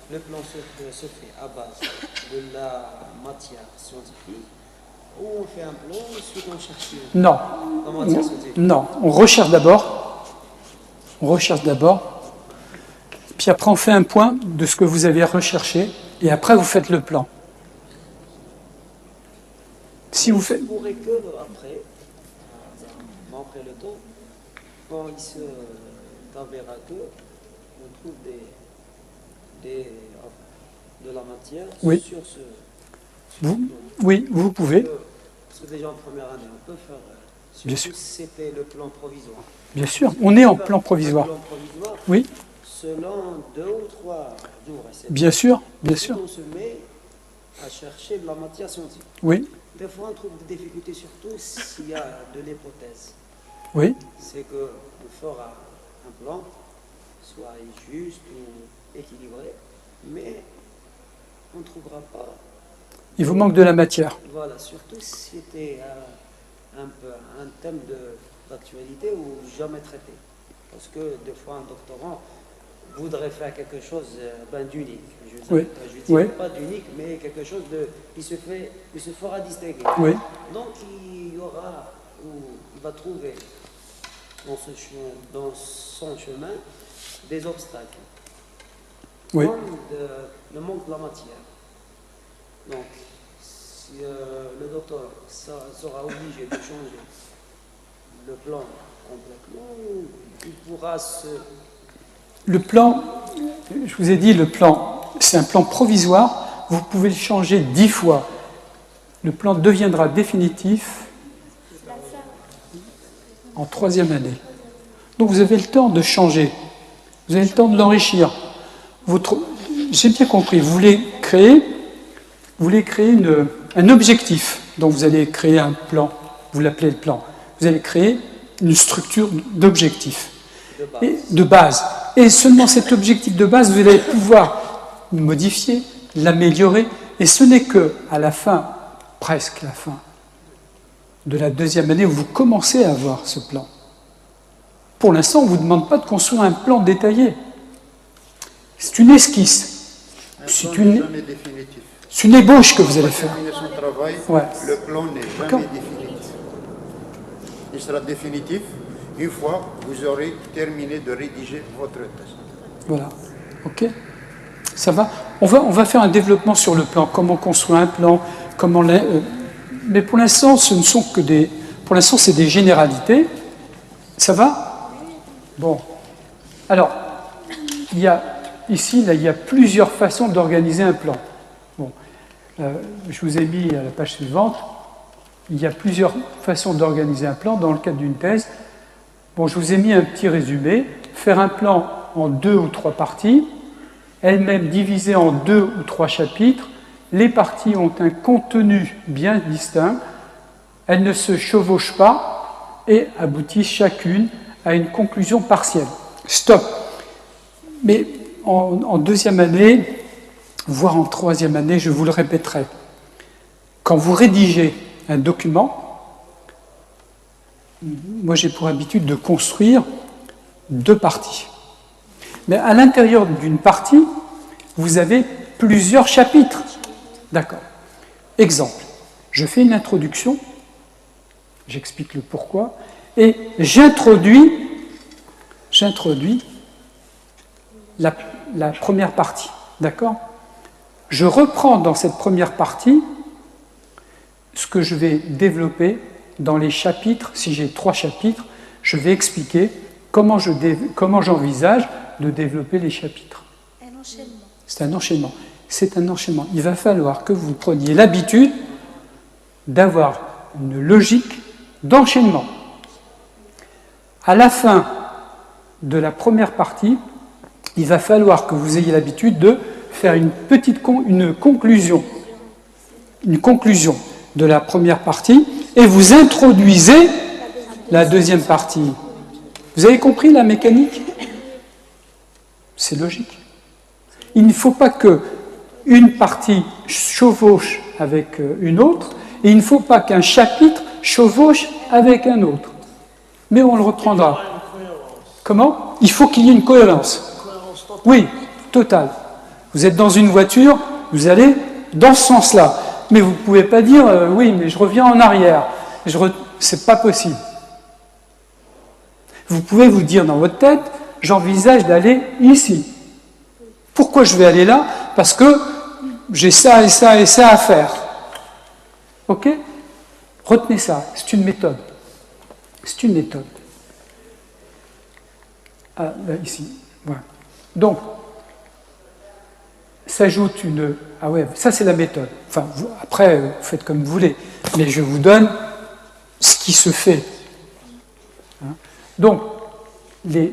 Le plan se fait à base de la matière scientifique, ou on fait un plan, ensuite on cherche Non. la matière scientifique. Non, on recherche d'abord. Puis après, on fait un point de ce que vous avez recherché, et après, vous faites le plan. Si vous faites... Il pourrait que après le temps, quand il se t'avérera que on trouve de la matière Oui. sur ce Vous, oui, vous pouvez. Parce que déjà en première année, on peut faire. Bien sûr. C'était le plan provisoire. Bien sûr, on est en plan provisoire. Le plan provisoire, Oui, selon 2 ou 3 jours. bien sûr. On se met à chercher de la matière scientifique. Oui, Des fois, on trouve des difficultés, surtout s'il y a de l'hypothèse. oui, C'est qu'on fera un plan, soit juste ou équilibré, mais on ne trouvera pas. il vous manque de la matière. Voilà, surtout si c'était un thème d'actualité ou jamais traité. Parce que des fois, un doctorant voudrait faire quelque chose d'unique. Je ne Oui. dis pas d'unique, mais quelque chose qui se fera distinguer. Oui, Donc il y aura, ou il va trouver dans son chemin des obstacles. oui, Comme le manque de la matière. Donc, Si le docteur sera obligé de changer le plan complètement, il pourra se... Le plan, je vous ai dit, le plan, c'est un plan provisoire. Vous pouvez le changer 10 fois. Le plan deviendra définitif en 3e année. Donc vous avez le temps de changer. Vous avez le temps de l'enrichir. J'ai bien compris, vous voulez créer un objectif. Donc vous allez créer un plan, vous l'appelez le plan. Vous allez créer une structure d'objectif, de base. Et seulement cet objectif de base, vous allez pouvoir le modifier, l'améliorer. Et ce n'est qu'à la fin, presque la fin, de la 2e année où vous commencez à avoir ce plan. Pour l'instant, on ne vous demande pas de construire un plan détaillé. C'est une esquisse. C'est une ébauche que vous allez faire. Ouais. Le plan n'est jamais définitif. Il sera définitif une fois que vous aurez terminé de rédiger votre thèse. Voilà. OK? Ça va? On va faire un développement sur le plan. Comment construire un plan, mais pour l'instant, ce ne sont que des... Pour l'instant, c'est des généralités. Ça va? Bon. Alors, il y a plusieurs façons d'organiser un plan. Bon. Je vous ai mis à la page suivante. Il y a plusieurs façons d'organiser un plan dans le cadre d'une thèse. Bon, je vous ai mis un petit résumé. Faire un plan en 2 ou 3 parties, elles-mêmes divisées en 2 ou 3 chapitres. Les parties ont un contenu bien distinct. Elles ne se chevauchent pas et aboutissent chacune à une conclusion partielle. Stop. Mais en 2e année, voire en 3e année, je vous le répéterai. Quand vous rédigez un document, moi j'ai pour habitude de construire 2 parties. Mais à l'intérieur d'une partie, vous avez plusieurs chapitres. D'accord. Exemple, je fais une introduction, j'explique le pourquoi, et j'introduis la première partie. D'accord? Je reprends dans cette première partie ce que je vais développer dans les chapitres. Si j'ai 3 chapitres, je vais expliquer comment j'envisage de développer les chapitres. Un enchaînement. C'est un enchaînement. C'est un enchaînement. Il va falloir que vous preniez l'habitude d'avoir une logique d'enchaînement. À la fin de la première partie, il va falloir que vous ayez l'habitude de faire une conclusion de la première partie et vous introduisez la deuxième partie. Vous avez compris la mécanique? C'est logique. Il ne faut pas que une partie chevauche avec une autre et il ne faut pas qu'un chapitre chevauche avec un autre. Mais on le reprendra. Comment? Il faut qu'il y ait une cohérence. Oui, totale. Vous êtes dans une voiture, vous allez dans ce sens-là. Mais vous ne pouvez pas dire oui, mais je reviens en arrière. C'est pas possible. Vous pouvez vous dire dans votre tête, j'envisage d'aller ici. Pourquoi je vais aller là? Parce que j'ai ça et ça et ça à faire. Ok? Retenez ça, c'est une méthode. C'est une méthode. Ah, là, ici. Voilà. Donc, s'ajoute une... Ah ouais, ça c'est la méthode. Enfin, après, vous faites comme vous voulez. Mais je vous donne ce qui se fait. Hein? Donc, les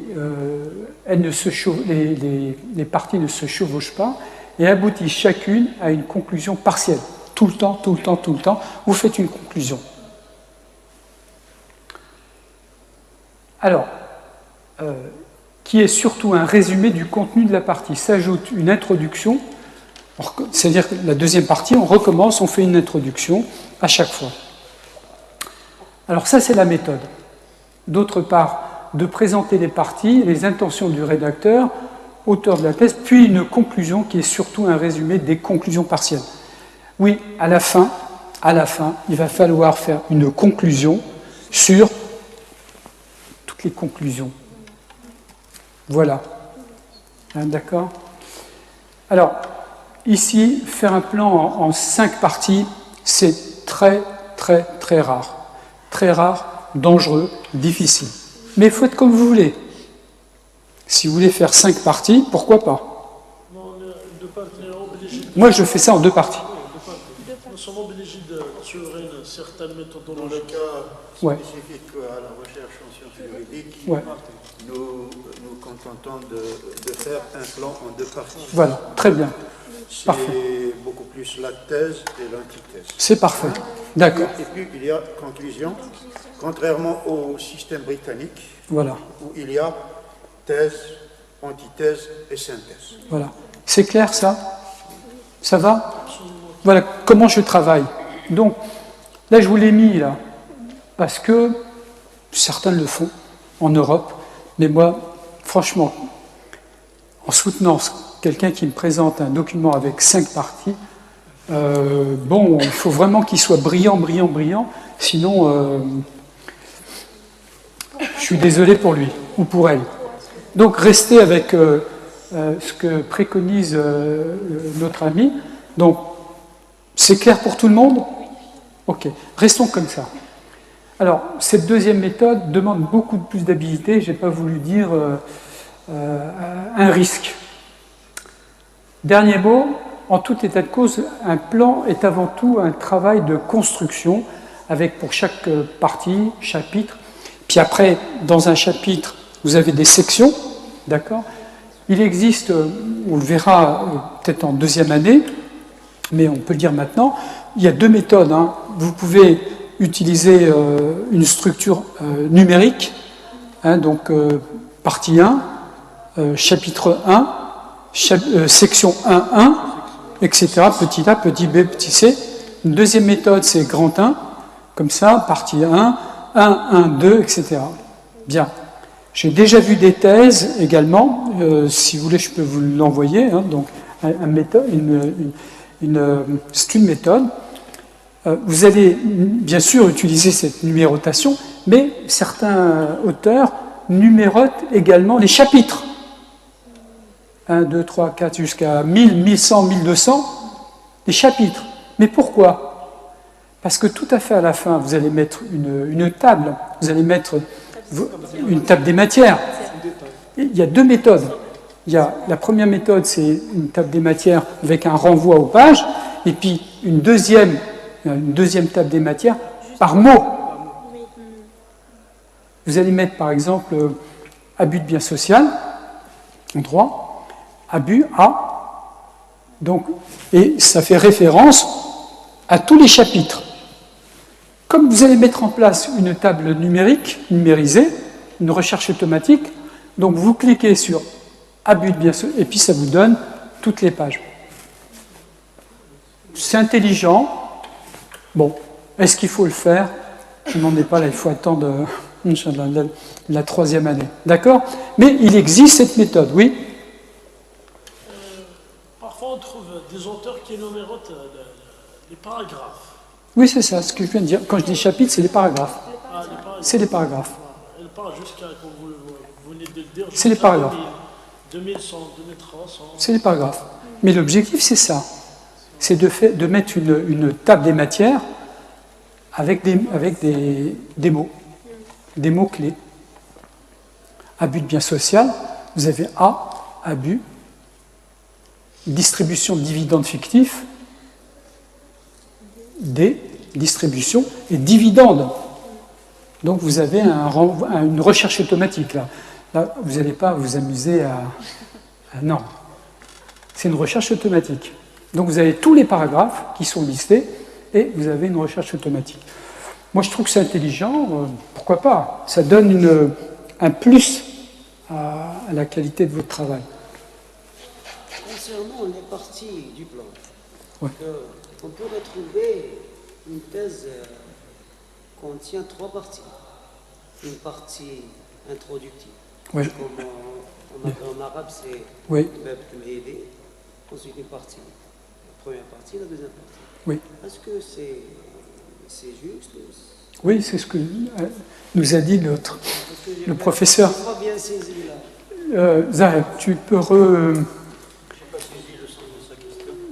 parties ne se chevauchent pas et aboutissent chacune à une conclusion partielle. Tout le temps, tout le temps, tout le temps, vous faites une conclusion. Alors, qui est surtout un résumé du contenu de la partie. S'ajoute une introduction, c'est-à-dire que la deuxième partie, on recommence, on fait une introduction à chaque fois. Alors ça, c'est la méthode. D'autre part, de présenter les parties, les intentions du rédacteur, auteur de la thèse, puis une conclusion qui est surtout un résumé des conclusions partielles. Oui, à la fin, il va falloir faire une conclusion sur toutes les conclusions. Voilà. Hein, d'accord? Alors, ici, faire un plan en 5 parties, C'est très, très, très rare. Très rare, dangereux, difficile. Mais il faut être comme vous voulez. Si vous voulez faire 5 parties, pourquoi pas? Non, deux parties, on est obligé de... Moi, je fais ça en 2 parties. Nous sommes obligés de suivre une certaine Dans le méthodologie. cas Ouais. spécifique à la recherche en sciences juridiques, Ouais. nous nous contentons de faire un plan en 2 parties. Voilà, très bien. C'est Parfait. beaucoup plus la thèse et l'antithèse. C'est parfait. D'accord. Et puis il y a conclusion, contrairement au système britannique, Voilà. où il y a thèse, antithèse et synthèse. Voilà. C'est clair ça? Ça va? Voilà comment je travaille. Donc, là, je vous l'ai mis là, parce que certains le font en Europe, mais moi, franchement, en soutenant quelqu'un qui me présente un document avec 5 parties, bon, il faut vraiment qu'il soit brillant, brillant, brillant, sinon, je suis désolé pour lui ou pour elle. Donc, restez avec ce que préconise notre ami. Donc, c'est clair pour tout le monde? Ok, restons comme ça. Alors, cette deuxième méthode demande beaucoup plus d'habilité, je n'ai pas voulu dire un risque. Dernier mot, en tout état de cause, un plan est avant tout un travail de construction, avec pour chaque partie, chapitre, puis après, dans un chapitre, vous avez des sections, d'accord? Il existe, on le verra peut-être en deuxième année, mais on peut le dire maintenant, il y a 2 méthodes. Hein. Vous pouvez utiliser une structure numérique, hein, donc partie 1, chapitre 1, section 1, etc., petit a, petit b, petit c. Une deuxième méthode, c'est grand 1, comme ça, partie 1, 2, etc. Bien. J'ai déjà vu des thèses également, si vous voulez, je peux vous l'envoyer, hein, donc c'est une méthode. Vous allez bien sûr utiliser cette numérotation, mais certains auteurs numérotent également les chapitres. 1, 2, 3, 4, jusqu'à 1000, 1100, 1200, les chapitres. Mais pourquoi? Parce que tout à fait à la fin, vous allez mettre une table, vous allez mettre une table des matières. Il y a 2 méthodes. La première méthode, c'est une table des matières avec un renvoi aux pages, et puis une deuxième table des matières par mot. Vous allez mettre par exemple abus de bien social, en droit, abus à, donc, et ça fait référence à tous les chapitres. Comme vous allez mettre en place une table numérique, numérisée, une recherche automatique, donc vous cliquez sur abus de bien social, et puis ça vous donne toutes les pages. C'est intelligent. Bon, est-ce qu'il faut le faire? Je n'en ai pas là, il faut attendre la 3e année. D'accord? Mais il existe cette méthode, oui? Parfois, on trouve des auteurs qui numérotent les paragraphes. Oui, c'est ça, ce que je viens de dire. Quand je dis chapitre, c'est les paragraphes. C'est les paragraphes. Elle part jusqu'à, comme vous venez de le dire, C'est les paragraphes. 2100, 2300. C'est les paragraphes. Mais l'objectif, c'est ça. C'est de mettre une table des matières avec des mots. Des mots-clés. Abus de bien social, vous avez A, abus, distribution de dividendes fictifs, D, distribution, et dividendes. Donc vous avez une recherche automatique là. Là, vous n'allez pas vous amuser à non. C'est une recherche automatique. Donc vous avez tous les paragraphes qui sont listés et vous avez une recherche automatique. Moi je trouve que c'est intelligent, pourquoi pas? Ça donne un plus à la qualité de votre travail. Concernant les parties du plan, Ouais. on peut retrouver une thèse contient 3 parties. Une partie introductive. Ouais. Comme en arabe, c'est Oui. ensuite une partie. La première partie, la deuxième partie. Oui. Est-ce que c'est juste? Oui, c'est ce que nous a dit le professeur. Je n'ai pas bien saisi là. Zaheb, tu peux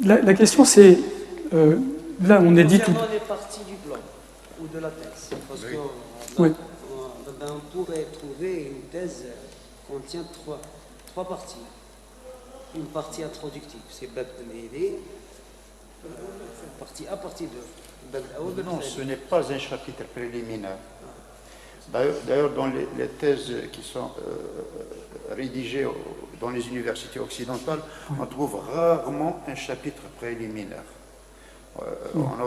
la question c'est, là, on est dit tout. Concernant les parties du plan ou de la thèse, parce Oui. qu'on Oui. on pourrait trouver une thèse qui contient trois parties. Une partie introductive, c'est Bab al-Mehdi, partie A, partie 2. Bab al-Awwal, Bab Non, al-Thani. ce n'est pas un chapitre préliminaire. D'ailleurs, dans les thèses qui sont rédigées dans les universités occidentales, on trouve rarement un chapitre préliminaire.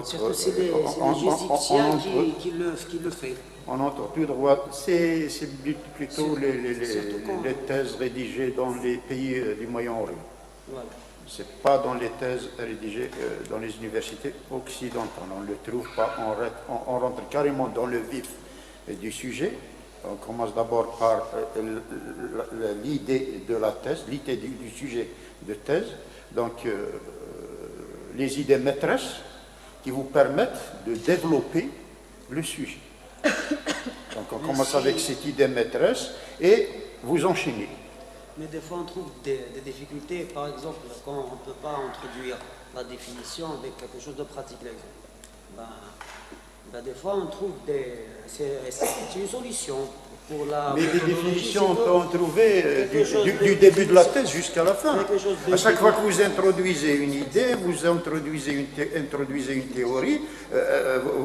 Surtout c'est les Égyptiens qui le fait. On entre tout droit. C'est plutôt Surtout les thèses rédigées dans les pays du Moyen-Orient. Voilà. Ce n'est pas dans les thèses rédigées dans les universités occidentales. On ne le trouve pas. On rentre carrément dans le vif du sujet. On commence d'abord par l'idée de la thèse, l'idée du sujet de thèse. Donc, les idées maîtresses qui vous permettent de développer le sujet. Donc, on commence avec cette idée maîtresse et vous enchaînez. Mais des fois, on trouve des difficultés. Par exemple, quand on ne peut pas introduire la définition avec quelque chose de pratique, par exemple. Des fois, on trouve c'est une solution pour la. Mais des méthodologie, définitions, on c'est peut en trouver quelque chose du début de la thèse jusqu'à la fin. quelque chose de- À chaque fois que vous introduisez une idée, vous introduisez une théorie,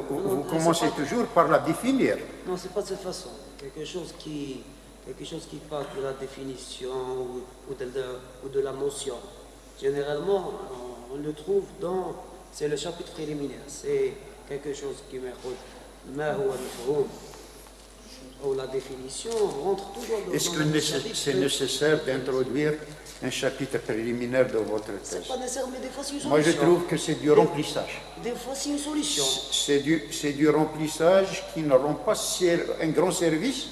vous commencez toujours par la définir. Non, c'est pas de cette façon. Quelque chose qui parle de la définition ou de la notion. Généralement, on le trouve c'est le chapitre préliminaire. C'est quelque chose qui ou la définition rentre toujours dans Est-ce dans que le chapitre. c'est nécessaire d'introduire un chapitre préliminaire dans votre C'est thèse? pas nécessaire, mais des fois c'est une Moi, je solution. trouve que c'est du remplissage. Des fois c'est une solution. C'est du remplissage qui ne rend pas un grand service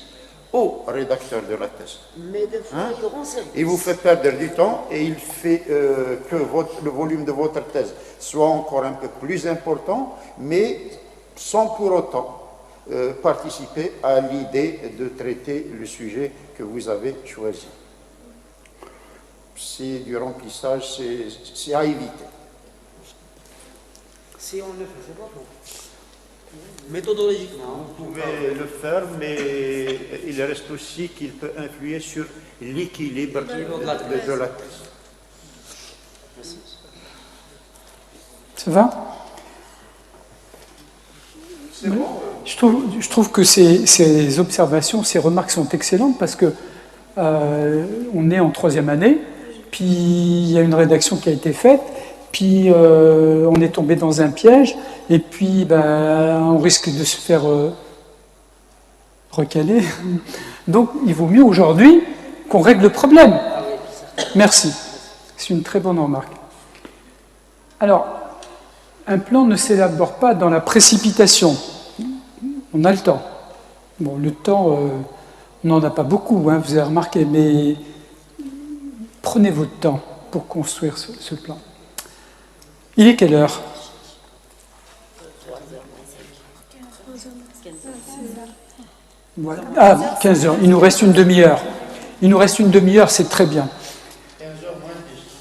au rédacteur de la thèse. Mais des fois, Hein? il rend service. Il vous fait perdre du temps et il fait que le volume de votre thèse soit encore un peu plus important, mais sans pour autant participer à l'idée de traiter le sujet que vous avez choisi. C'est du remplissage, c'est à éviter. Si on le fait, c'est pas bon. Méthodologiquement. Vous pouvez le faire, mais il reste aussi qu'il peut influer sur l'équilibre de la thèse. Ça va? Je trouve que ces observations, ces remarques sont excellentes parce que on est en 3e année, puis il y a une rédaction qui a été faite, puis on est tombé dans un piège, et puis on risque de se faire recaler. Donc il vaut mieux aujourd'hui qu'on règle le problème. Merci. C'est une très bonne remarque. Alors, un plan ne s'élabore pas dans la précipitation. On a le temps. Bon, le temps, on n'en a pas beaucoup, hein, vous avez remarqué, mais prenez votre temps pour construire ce plan. Il est quelle heure? Voilà. Ah, 15 heures. Il nous reste une demi-heure. Il nous reste une demi-heure, c'est très bien. 15 heures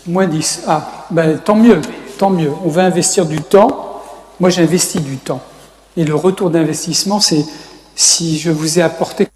Moins 10. Ah, tant mieux, tant mieux. On va investir du temps. Moi, j'investis du temps. Et le retour d'investissement, c'est si je vous ai apporté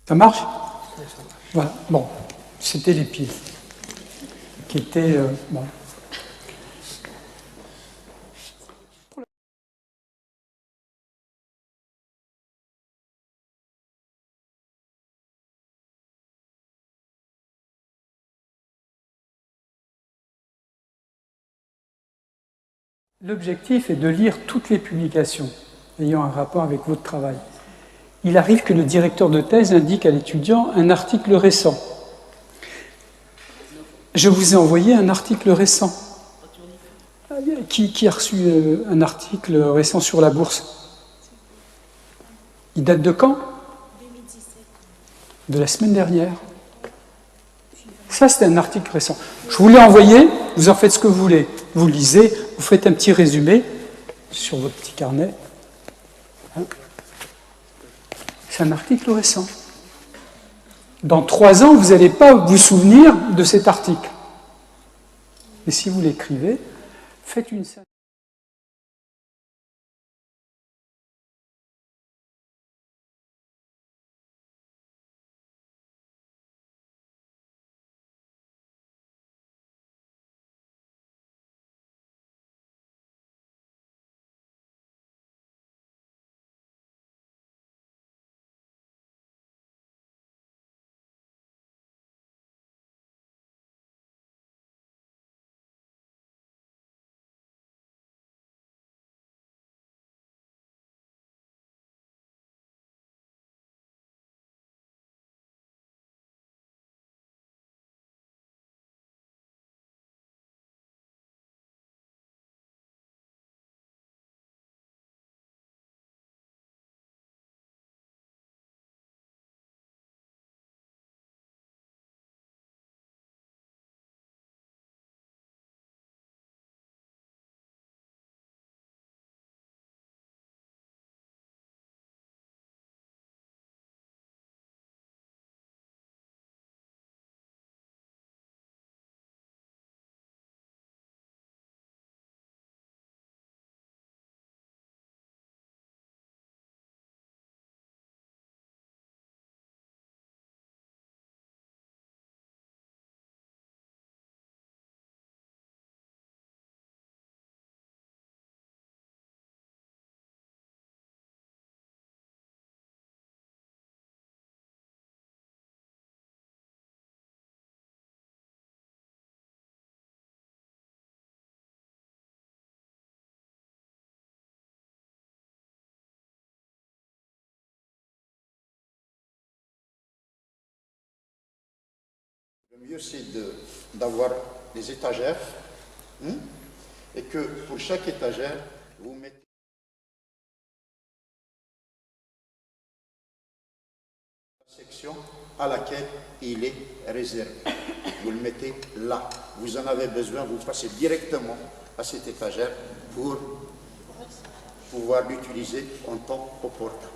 Ça marche? Voilà, bon, c'était les piles qui étaient... bon. L'objectif est de lire toutes les publications ayant un rapport avec votre travail. Il arrive que le directeur de thèse indique à l'étudiant un article récent. Je vous ai envoyé un article récent. Qui a reçu un article récent sur la bourse? Il date de quand? 2017. De la semaine dernière. Ça, c'est un article récent. Je vous l'ai envoyé, vous en faites ce que vous voulez. Vous lisez, vous faites un petit résumé sur votre petit carnet. Hein? C'est un article récent. Dans 3 ans, vous n'allez pas vous souvenir de cet article. Et si vous l'écrivez, faites une synthèse. Le mieux, c'est d'avoir des étagères, et que pour chaque étagère, vous mettez la section à laquelle il est réservé. Vous le mettez là. Vous en avez besoin, vous passez directement à cette étagère pour pouvoir l'utiliser en temps opportun.